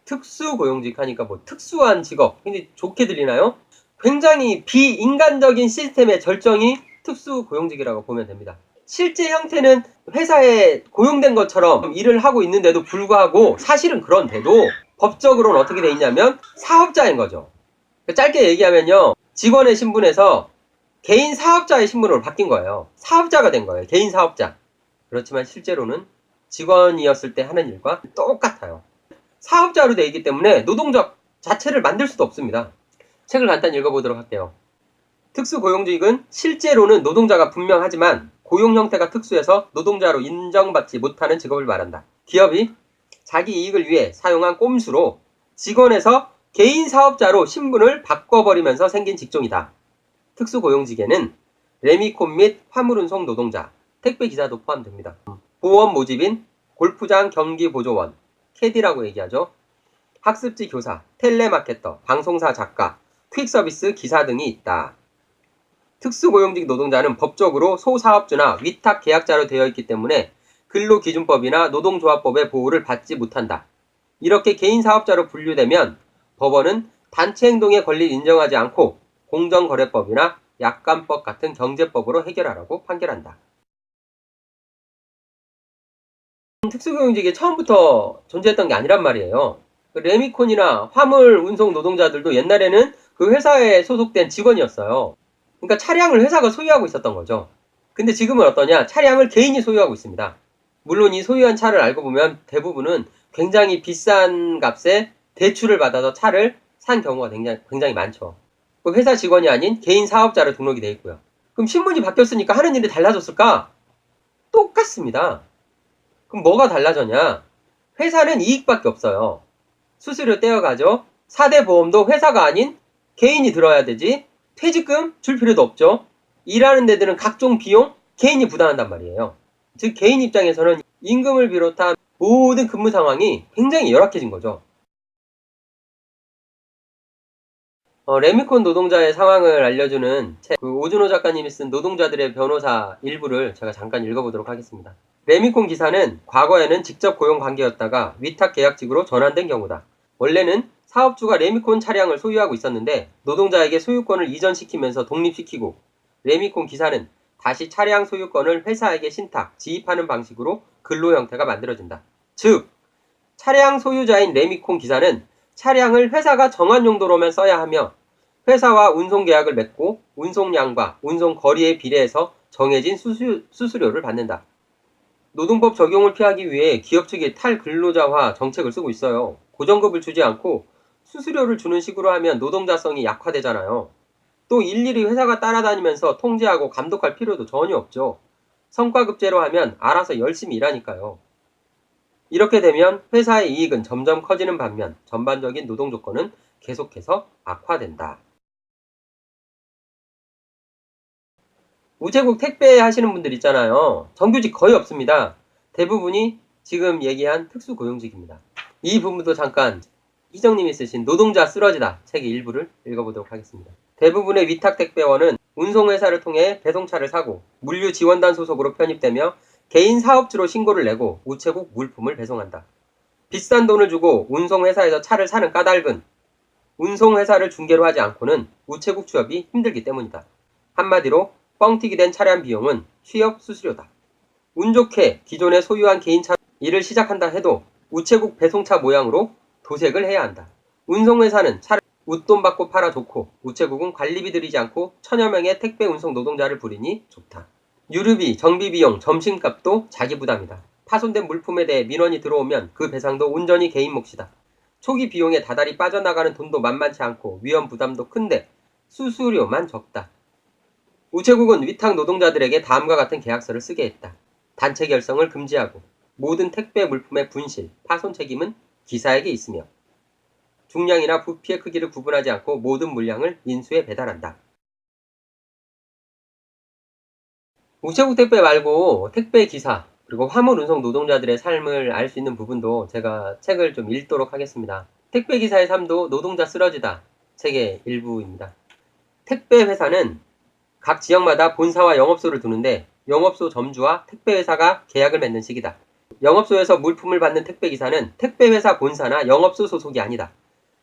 특수고용직 하니까 뭐 특수한 직업, 굉장히 좋게 들리나요? 굉장히 비인간적인 시스템의 절정이 특수고용직이라고 보면 됩니다. 실제 형태는 회사에 고용된 것처럼 일을 하고 있는데도 불구하고 사실은 그런데도 법적으로는 어떻게 돼 있냐면 사업자인 거죠. 짧게 얘기하면요, 직원의 신분에서 개인 사업자의 신분으로 바뀐 거예요. 사업자가 된 거예요. 개인 사업자. 그렇지만 실제로는 직원이었을 때 하는 일과 똑같아요. 사업자로 되어 있기 때문에 노동자 자체를 만들 수도 없습니다. 책을 간단히 읽어보도록 할게요. 특수고용직은 실제로는 노동자가 분명하지만 고용 형태가 특수해서 노동자로 인정받지 못하는 직업을 말한다. 기업이 자기 이익을 위해 사용한 꼼수로 직원에서 개인 사업자로 신분을 바꿔버리면서 생긴 직종이다. 특수고용직에는 레미콘 및 화물운송 노동자, 택배기사도 포함됩니다. 보험 모집인, 골프장 경기보조원, 캐디라고 얘기하죠. 학습지 교사, 텔레마케터, 방송사 작가, 퀵서비스 기사 등이 있다. 특수고용직 노동자는 법적으로 소사업주나 위탁계약자로 되어 있기 때문에 근로기준법이나 노동조합법의 보호를 받지 못한다. 이렇게 개인사업자로 분류되면 법원은 단체행동의 권리를 인정하지 않고 공정거래법이나 약관법 같은 경제법으로 해결하라고 판결한다. 특수고용직이 처음부터 존재했던 게 아니란 말이에요. 레미콘이나 화물 운송 노동자들도 옛날에는 그 회사에 소속된 직원이었어요. 그러니까 차량을 회사가 소유하고 있었던 거죠. 근데 지금은 어떠냐? 차량을 개인이 소유하고 있습니다. 물론 이 소유한 차를 알고 보면 대부분은 굉장히 비싼 값에 대출을 받아서 차를 산 경우가 굉장히 많죠. 회사 직원이 아닌 개인 사업자로 등록이 되어 있고요. 그럼 신분이 바뀌었으니까 하는 일이 달라졌을까? 똑같습니다. 그럼 뭐가 달라졌냐? 회사는 이익밖에 없어요. 수수료 떼어가죠. 4대 보험도 회사가 아닌 개인이 들어야 되지. 퇴직금 줄 필요도 없죠. 일하는 데들은 각종 비용 개인이 부담한단 말이에요. 즉 개인 입장에서는 임금을 비롯한 모든 근무 상황이 굉장히 열악해진 거죠. 레미콘 노동자의 상황을 알려주는 책, 오준호 작가님이 쓴 노동자들의 변호사 일부를 제가 잠깐 읽어보도록 하겠습니다. 레미콘 기사는 과거에는 직접 고용 관계였다가 위탁 계약직으로 전환된 경우다. 원래는 사업주가 레미콘 차량을 소유하고 있었는데 노동자에게 소유권을 이전시키면서 독립시키고 레미콘 기사는 다시 차량 소유권을 회사에게 신탁, 지입하는 방식으로 근로 형태가 만들어진다. 즉, 차량 소유자인 레미콘 기사는 차량을 회사가 정한 용도로만 써야 하며 회사와 운송계약을 맺고 운송량과 운송거리에 비례해서 정해진 수수료를 받는다. 노동법 적용을 피하기 위해 기업 측이 탈근로자화 정책을 쓰고 있어요. 고정급을 주지 않고 수수료를 주는 식으로 하면 노동자성이 약화되잖아요. 또 일일이 회사가 따라다니면서 통제하고 감독할 필요도 전혀 없죠. 성과급제로 하면 알아서 열심히 일하니까요. 이렇게 되면 회사의 이익은 점점 커지는 반면 전반적인 노동 조건은 계속해서 악화된다. 우체국 택배 하시는 분들 있잖아요. 정규직 거의 없습니다. 대부분이 지금 얘기한 특수고용직입니다. 이 부분도 잠깐 희정님이 쓰신 노동자 쓰러지다 책의 일부를 읽어보도록 하겠습니다. 대부분의 위탁택배원은 운송회사를 통해 배송차를 사고 물류지원단 소속으로 편입되며 개인 사업주로 신고를 내고 우체국 물품을 배송한다. 비싼 돈을 주고 운송회사에서 차를 사는 까닭은 운송회사를 중개로 하지 않고는 우체국 취업이 힘들기 때문이다. 한마디로 뻥튀기 된 차량 비용은 취업 수수료다. 운 좋게 기존에 소유한 개인차 일을 시작한다 해도 우체국 배송차 모양으로 도색을 해야 한다. 운송회사는 차를 웃돈 받고 팔아 좋고 우체국은 관리비 들이지 않고 천여 명의 택배 운송 노동자를 부리니 좋다. 유류비, 정비비용, 점심값도 자기 부담이다. 파손된 물품에 대해 민원이 들어오면 그 배상도 온전히 개인 몫이다. 초기 비용에 다달이 빠져나가는 돈도 만만치 않고 위험 부담도 큰데 수수료만 적다. 우체국은 위탁 노동자들에게 다음과 같은 계약서를 쓰게 했다. 단체 결성을 금지하고 모든 택배 물품의 분실, 파손 책임은 기사에게 있으며 중량이나 부피의 크기를 구분하지 않고 모든 물량을 인수해 배달한다. 우체국 택배 말고 택배 기사 그리고 화물 운송 노동자들의 삶을 알 수 있는 부분도 제가 책을 좀 읽도록 하겠습니다. 택배 기사의 삶도 노동자 쓰러지다 책의 일부입니다. 택배 회사는 각 지역마다 본사와 영업소를 두는데 영업소 점주와 택배회사가 계약을 맺는 식이다. 영업소에서 물품을 받는 택배기사는 택배회사 본사나 영업소 소속이 아니다.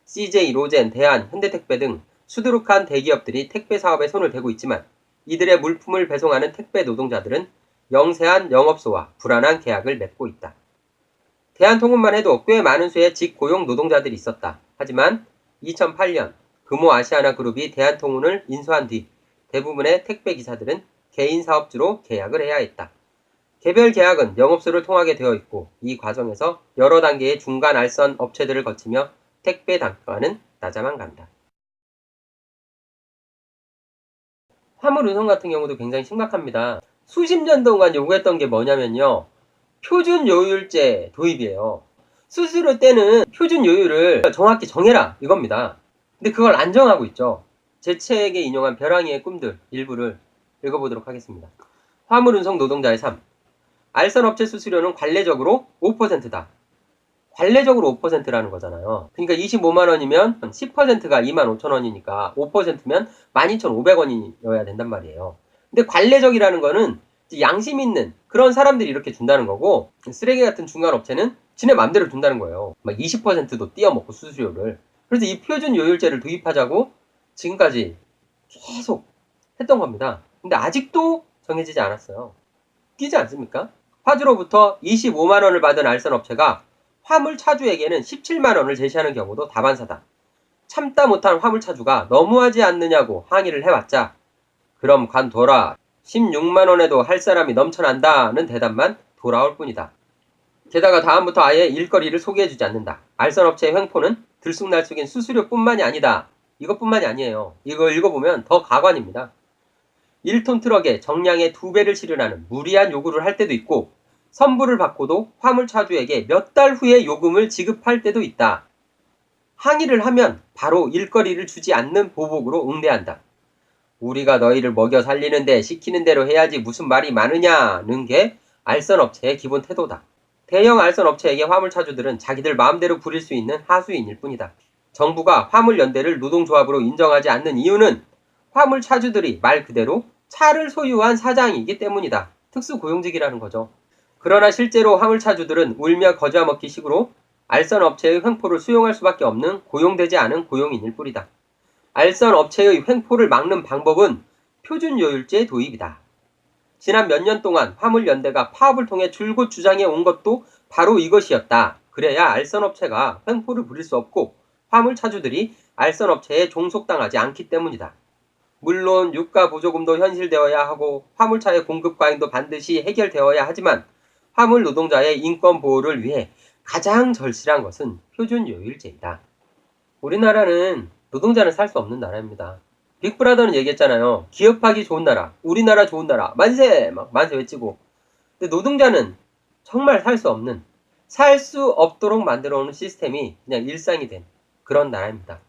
CJ, 로젠, 대한, 현대택배 등 수두룩한 대기업들이 택배 사업에 손을 대고 있지만 이들의 물품을 배송하는 택배 노동자들은 영세한 영업소와 불안한 계약을 맺고 있다. 대한통운만 해도 꽤 많은 수의 직고용 노동자들이 있었다. 하지만 2008년 금호아시아나그룹이 대한통운을 인수한 뒤 대부분의 택배기사들은 개인사업주로 계약을 해야 했다. 개별 계약은 영업소를 통하게 되어 있고 이 과정에서 여러 단계의 중간 알선 업체들을 거치며 택배 단가는 낮아만 간다. 화물 운송 같은 경우도 굉장히 심각합니다. 수십 년 동안 요구했던 게 뭐냐면요. 표준 요율제 도입이에요. 수수료 때는 표준 요율을 정확히 정해라 이겁니다. 근데 그걸 안 정하고 있죠. 제 책에 인용한 벼랑이의 꿈들 일부를 읽어보도록 하겠습니다. 화물운송 노동자의 삶. 알선업체 수수료는 관례적으로 5%다. 관례적으로 5%라는 거잖아요. 그러니까 25만 원이면 10%가 25,000원이니까 5%면 12,500원이어야 된단 말이에요. 근데 관례적이라는 거는 양심 있는 그런 사람들이 이렇게 준다는 거고, 쓰레기 같은 중간 업체는 지네 맘대로 준다는 거예요. 막 20%도 띄어먹고 수수료를. 그래서 이 표준 요율제를 도입하자고 지금까지 계속 했던 겁니다. 근데 아직도 정해지지 않았어요. 웃기지 않습니까? 화주로부터 25만 원을 받은 알선 업체가 화물 차주에게는 17만 원을 제시하는 경우도 다반사다. 참다 못한 화물 차주가 너무하지 않느냐고 항의를 해왔자 그럼 관둬라. 16만 원에도 할 사람이 넘쳐난다는 대답만 돌아올 뿐이다. 게다가 다음부터 아예 일거리를 소개해주지 않는다. 알선업체의 횡포는 들쑥날쑥인 수수료뿐만이 아니다. 이것뿐만이 아니에요. 이거 읽어보면 더 가관입니다. 1톤 트럭에 정량의 2배를 실으라는 무리한 요구를 할 때도 있고 선불을 받고도 화물차주에게 몇 달 후에 요금을 지급할 때도 있다. 항의를 하면 바로 일거리를 주지 않는 보복으로 응대한다. 우리가 너희를 먹여 살리는데 시키는 대로 해야지 무슨 말이 많으냐는 게 알선업체의 기본 태도다. 대형 알선업체에게 화물차주들은 자기들 마음대로 부릴 수 있는 하수인일 뿐이다. 정부가 화물연대를 노동조합으로 인정하지 않는 이유는 화물차주들이 말 그대로 차를 소유한 사장이기 때문이다. 특수고용직이라는 거죠. 그러나 실제로 화물차주들은 울며 거저먹기 식으로 알선업체의 횡포를 수용할 수밖에 없는 고용되지 않은 고용인일 뿐이다. 알선업체의 횡포를 막는 방법은 표준요율제 도입이다. 지난 몇 년 동안 화물연대가 파업을 통해 줄곧 주장해 온 것도 바로 이것이었다. 그래야 알선업체가 횡포를 부릴 수 없고 화물차주들이 알선업체에 종속당하지 않기 때문이다. 물론 유가 보조금도 현실되어야 하고 화물차의 공급 과잉도 반드시 해결되어야 하지만 화물 노동자의 인권 보호를 위해 가장 절실한 것은 표준요율제이다. 우리나라는 노동자는 살 수 없는 나라입니다. 빅브라더는 얘기했잖아요. 기업하기 좋은 나라, 우리나라 좋은 나라, 만세! 막 만세 외치고. 근데 노동자는 정말 살 수 없는, 살 수 없도록 만들어 놓은 시스템이 그냥 일상이 된 그런 나라입니다.